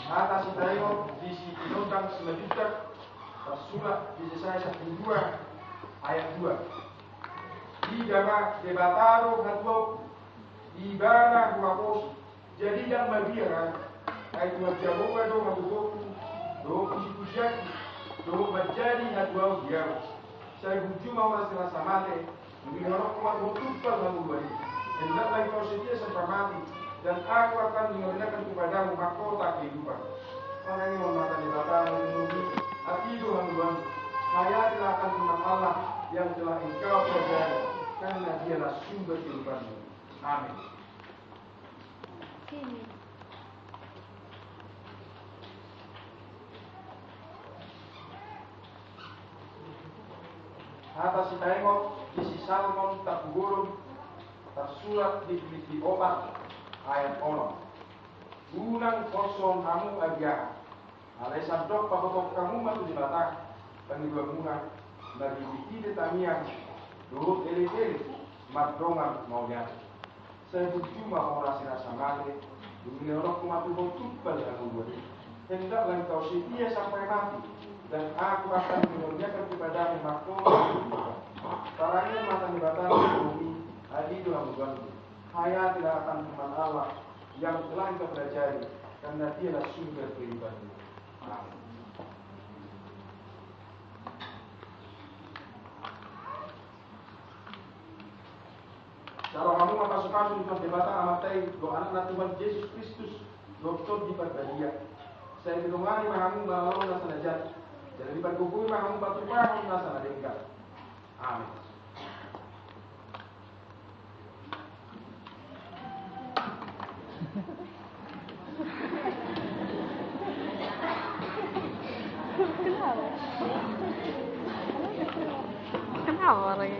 Atas tayo di si Inundang selanjutnya tersurat di Yesaya 1 ayat 2. Di gama debataro hatwo di bana huaposi. Jadi yang mabiara ay tuwajaboga do matutoku do kusikusiyaki do menjadi hatwo diaw. Saya hujuma orang serasa mate mengingat kuat bertumpah lalu bari. Hendaklah kau setia sampai mati, dan aku akan mengerjakan kepadamu mahkota kehidupan. Orang yang memata di batang melindungi hati Tuhan Tuhan. Hayatilah akan firman Allah yang telah engkau pelajari, karena dialah sumber kehidupanmu. Amin. Atas tengok isi Salmon tak gurun tersurat di Filipi 4 ayat 6. Unang kosong kamu aja. Alasan dok pakotok kamu matu di batang pangidua muna bagi bikini tamiang dohut ele-ele madrongan maunya. Saya cuma orang rasa male dunia orang kumatu tumpal dengan buat. Hendaklah kau setia sampai mati, dan aku akan mengerjakan kepada mahkota. Caranya mata di batang bumi adi dalam ganggu. Hayat tidak akan firman Allah yang telah kita pelajari, karena dialah sumber kehidupanmu. Amin. Kalau kamu masuk untuk debatan amatai doa anak Tuhan Yesus Kristus doktor di Perbadia. Saya dilungani mahamu malau nasa najat. Jadi di Perkukui mahamu batu paham nasa nadengkat. Amin. Kenapa lagi?